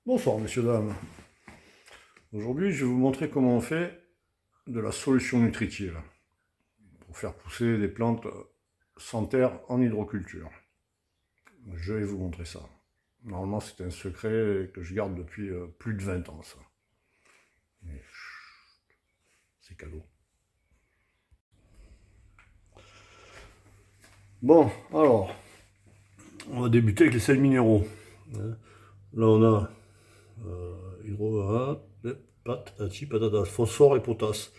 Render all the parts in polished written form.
Bonsoir messieurs, dames. Aujourd'hui, je vais vous montrer comment on fait de la solution nutritive pour faire pousser des plantes sans terre en hydroculture. Je vais vous montrer ça. Normalement, c'est un secret que je garde depuis plus de 20 ans, ça. Mais c'est cadeau. Bon, alors, on va débuter avec les sels minéraux. Là, on a patata, phosphore et potasse,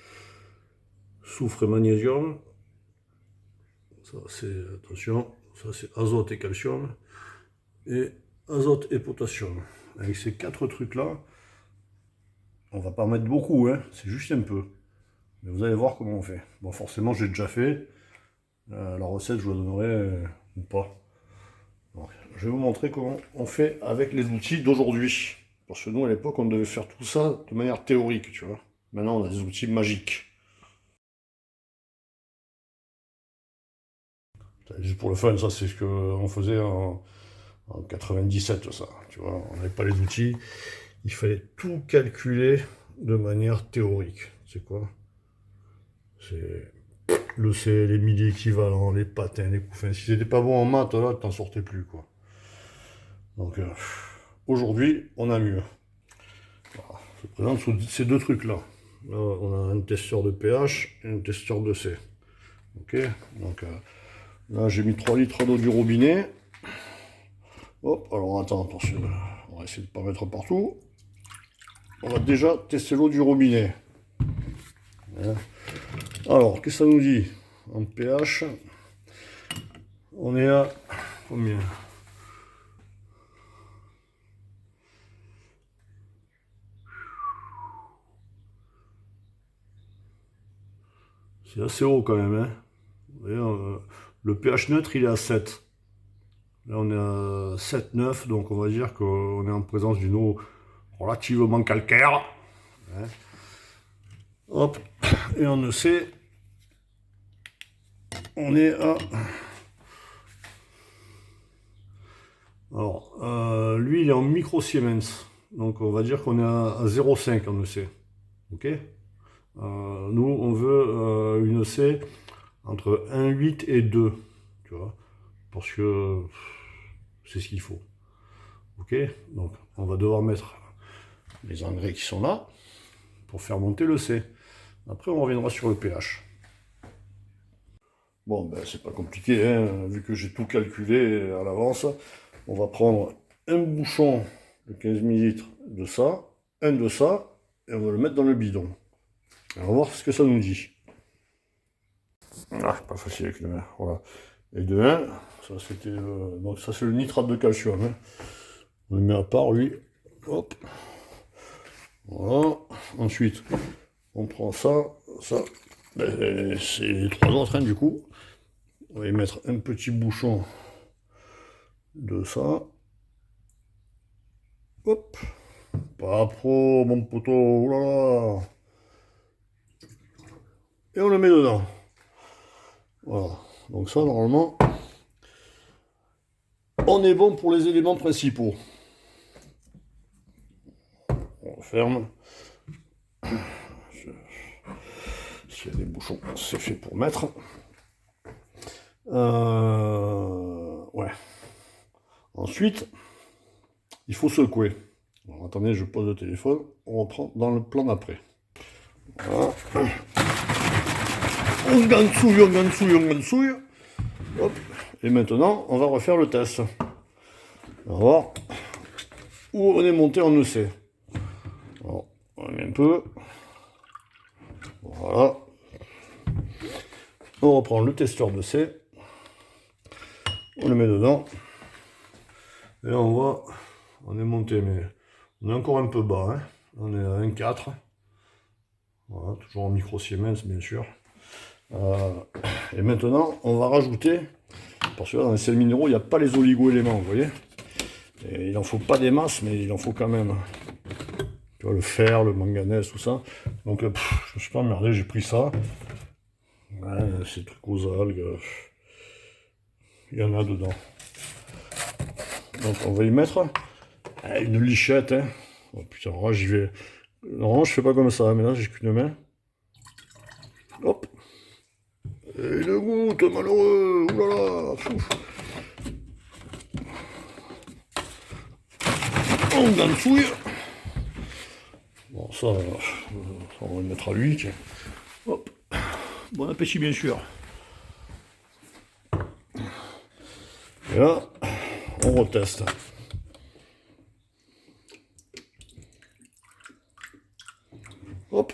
soufre et magnésium. Ça, c'est, attention, ça c'est azote et calcium, et azote et potassium. Avec ces quatre trucs-là, on va pas en mettre beaucoup, hein, c'est juste un peu. Mais vous allez voir comment on fait. Bon, forcément, j'ai déjà fait. La recette, je vous la donnerai ou pas. Donc, je vais vous montrer comment on fait avec les outils d'aujourd'hui. Parce que nous, à l'époque, on devait faire tout ça de manière théorique, tu vois. Maintenant, on a des outils magiques. Juste pour le fun, ça, c'est ce qu'on faisait en 97, ça. Tu vois, on n'avait pas les outils. Il fallait tout calculer de manière théorique. C'est quoi? C'est le C, les milli-équivalents, les patins, les couffins. Si t'étais pas bon en maths, là, t'en sortais plus, quoi. Donc, aujourd'hui, on a mieux. Voilà. Je vous présente ces deux trucs-là. Là, on a un testeur de pH et un testeur de C. Ok? Donc, là, j'ai mis 3 litres d'eau du robinet. Hop, alors attention, on va essayer de ne pas mettre partout. On va déjà tester l'eau du robinet. Alors, qu'est-ce que ça nous dit? En pH, on est à combien? C'est assez haut quand même, hein. Vous voyez, le pH neutre, il est à 7. Là, on est à 7, 9, donc on va dire qu'on est en présence d'une eau relativement calcaire. Hein. Hop, et on ne sait, on est à... Alors, lui, il est en micro-Siemens, donc on va dire qu'on est à 0,5 en EC. Ok. Nous, on veut une EC entre 1,8 et 2, tu vois, parce que c'est ce qu'il faut. Ok, donc on va devoir mettre les engrais qui sont là pour faire monter le C. Après, on reviendra sur le pH. Bon, ben c'est pas compliqué, hein, vu que j'ai tout calculé à l'avance. On va prendre un bouchon de 15 ml de ça, un de ça, et on va le mettre dans le bidon. On va voir ce que ça nous dit. Ah, pas facile avec le main, voilà. Et de 1, ça c'était donc ça c'est le nitrate de calcium. Hein. On le met à part, lui. Hop. Voilà. Ensuite, on prend ça, ça. Ben, c'est les trois autres, hein, du coup. On va y mettre un petit bouchon de ça. Hop. Pas pro, mon poteau. Oulala. Et on le met dedans. Voilà. Donc ça, normalement, on est bon pour les éléments principaux. On ferme. S'il y a des bouchons, c'est fait pour mettre. Ouais. Ensuite, il faut secouer. Alors, attendez, je pose le téléphone. On reprend dans le plan d'après. Voilà. On gansouille, on gansouille, on gansouille. Hop. Et maintenant, on va refaire le test. On va voir où on est monté en EC. Alors, on met un peu. Voilà. On reprend le testeur de C. On le met dedans. Et on voit, on est monté, mais on est encore un peu bas. Hein. On est à 1,4. Voilà, toujours en micro-Siemens, bien sûr. Et maintenant, on va rajouter, parce que là, dans les sels minéraux, il n'y a pas les oligo-éléments, vous voyez. Et il n'en faut pas des masses, mais il en faut quand même. Tu vois, le fer, le manganèse, tout ça. Donc, je me suis pas emmerdé, j'ai pris ça. Ouais, ces trucs aux algues, il y en a dedans. Donc, on va y mettre Ah, une lichette, hein. Oh putain, alors là, j'y vais. Normalement, je fais pas comme ça, mais là, j'ai qu'une main. Hop. Et le goutte, malheureux. Oulala. Pouf. On gansouille. Bon, ça, on va le mettre à lui, tiens. Hop. Bon appétit, bien sûr. Et là, on reteste. Hop.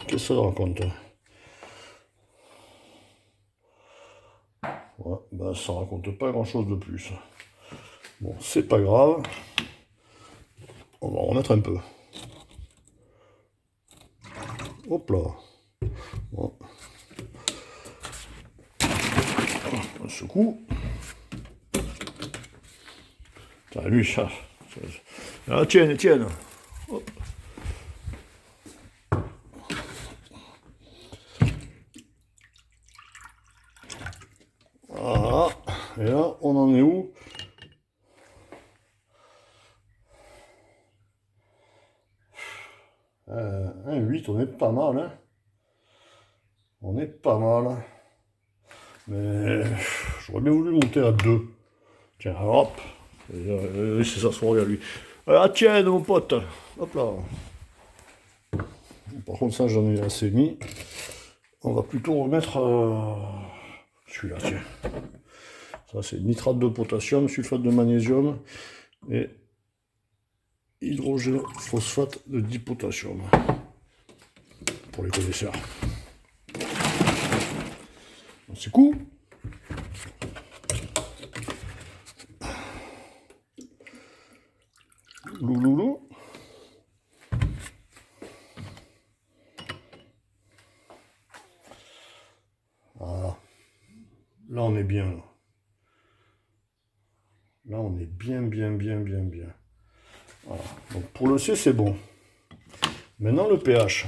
Qu'est-ce que ça raconte? Ouais, ben ça raconte pas grand-chose de plus. Bon, c'est pas grave. On va en remettre un peu. Hop là. Bon. On secoue. Putain, lui, ça. Ah, tienne, tienne. Hop. Voilà. Et là, on en est où? Un 8, on est pas mal, hein. On est pas mal. Mais j'aurais bien voulu monter à 2. Tiens, hop. Laissez s'asseoir à lui. Ah tiens, mon pote. Hop là. Par contre, ça, j'en ai assez mis. On va plutôt remettre celui-là, tiens. Ça, c'est nitrate de potassium, sulfate de magnésium et hydrogène phosphate de dipotassium. Pour les connaisseurs. C'est cool. Louloulou. Voilà. Là, on est bien. Là, là on est bien. Voilà. Donc, pour le C, c'est bon. Maintenant, le pH.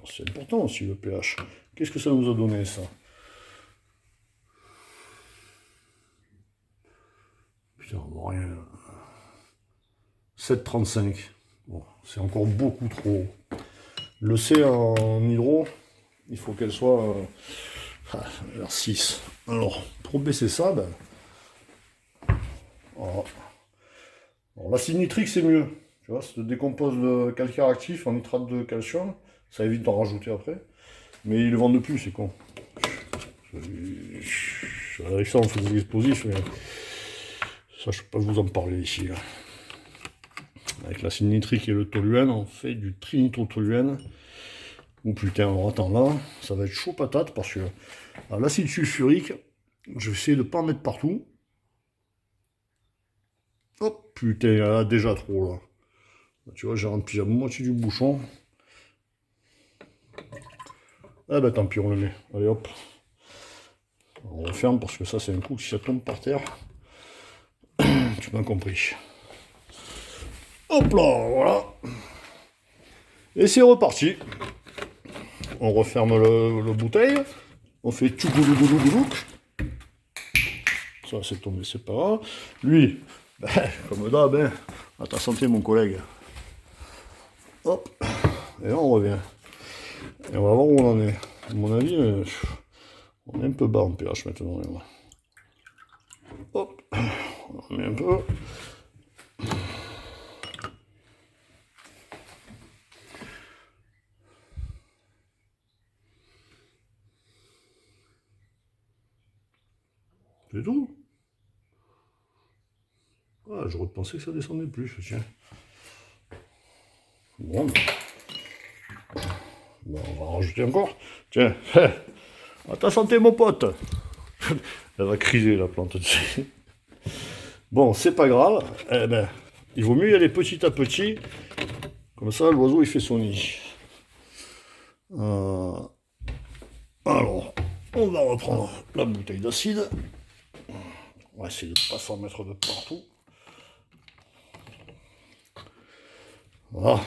C'est important aussi, le pH. Qu'est-ce que ça nous a donné, ça? Putain, on voit rien. 7,35. Bon, c'est encore beaucoup trop haut. Le C en hydro, il faut qu'elle soit vers 6. Alors, pour baisser ça, ben... Voilà. Alors, l'acide nitrique, c'est mieux. Tu vois, ça te décompose le calcaire actif en nitrate de calcium. Ça évite d'en rajouter après. Mais ils le vendent plus, c'est con. Avec ça, on fait des explosifs, mais ça, je ne peux pas vous en parler ici. Là. Avec l'acide nitrique et le toluène, on fait du trinitrotoluène. Oh putain, alors attends, là, ça va être chaud patate parce que l'acide sulfurique, je vais essayer de ne pas en mettre partout. Hop, putain, il y en a déjà trop là. Tu vois, j'ai rempli la moitié du bouchon. Ah bah tant pis, on le met. Allez hop. On referme parce que ça c'est un coup, si ça tombe par terre, tu m'as compris. Hop là, voilà. Et c'est reparti. On referme le bouteille. On fait tchougouloulouloulouk. Ça c'est tombé, c'est pas grave. Lui, ben, comme d'hab, hein, à ta santé mon collègue. Hop. Et là on revient. Et on va voir où on en est. À mon avis, on est un peu bas en pH maintenant. Hop. On met un peu. C'est tout. Ah, j'aurais pensé que ça descendait plus, tiens. Bon, on va en rajouter encore. Tiens, à ta santé, mon pote. Elle va criser, la plante. Bon, c'est pas grave. Eh ben, il vaut mieux y aller petit à petit. Comme ça, l'oiseau, il fait son nid. Alors, on va reprendre la bouteille d'acide. On va essayer de ne pas s'en mettre de partout. Voilà.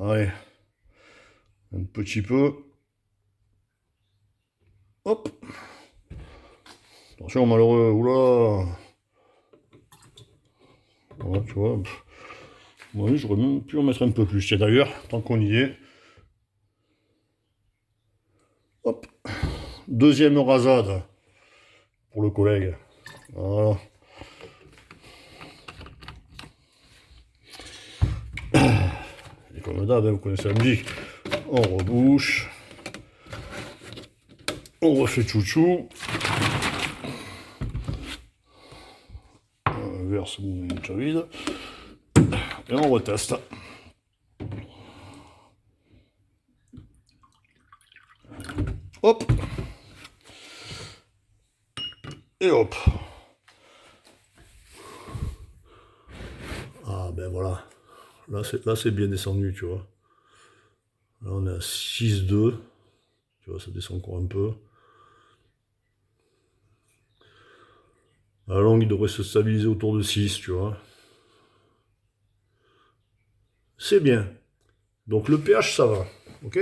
Allez. Un petit peu. Hop. Attention, malheureux. Oula. Voilà, tu vois. Oui, j'aurais même pu en mettre un peu plus. Et d'ailleurs, tant qu'on y est, hop, deuxième rasade pour le collègue. Voilà. Et comme d'hab, vous connaissez la musique. On rebouche. On refait chouchou. Un verse déjà vide. Et on reteste. Hop. Et hop. Ah ben voilà. Là c'est bien descendu, tu vois. Là on est à 6,2. Tu vois, ça descend encore un peu. À la longue, il devrait se stabiliser autour de 6, tu vois. C'est bien. Donc le pH, ça va. Ok.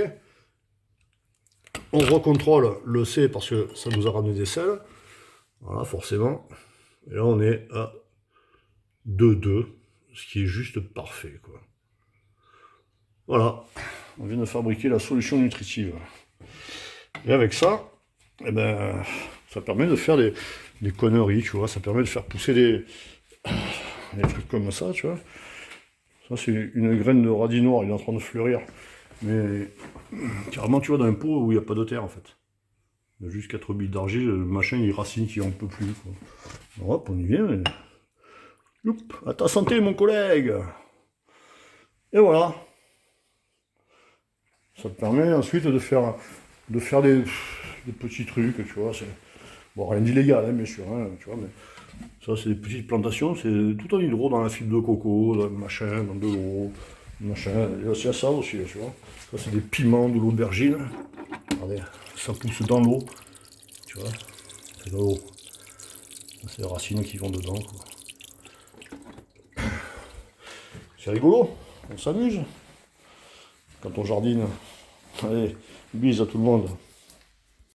On recontrôle le C parce que ça nous a ramené des sels. Voilà, forcément. Et là, on est à 2,2, ce qui est juste parfait, quoi. Voilà. On vient de fabriquer la solution nutritive. Et avec ça, eh ben, ça permet de faire des conneries, tu vois. Ça permet de faire pousser des trucs comme ça, tu vois. Ça, c'est une graine de radis noir, il est en train de fleurir. Mais carrément, tu vois, dans un pot où il n'y a pas de terre, en fait. Il y a juste 4 billes d'argile, le machin, il racine qui en peut plus, quoi. Alors, hop, on y vient. Et... Youp, à ta santé, mon collègue. Et voilà. Ça te permet ensuite de faire des petits trucs, tu vois. Bon, rien d'illégal, hein, bien sûr, hein, tu vois, mais ça, c'est des petites plantations, c'est tout en hydro, dans la fibre de coco, dans le machin, dans de l'eau, machin. Il y a ça aussi, tu vois. Ça, c'est des piments, de l'aubergine. Regardez, ça pousse dans l'eau, tu vois. C'est de l'eau. C'est les racines qui vont dedans, quoi. C'est rigolo, on s'amuse quand on jardine. Allez, bise à tout le monde.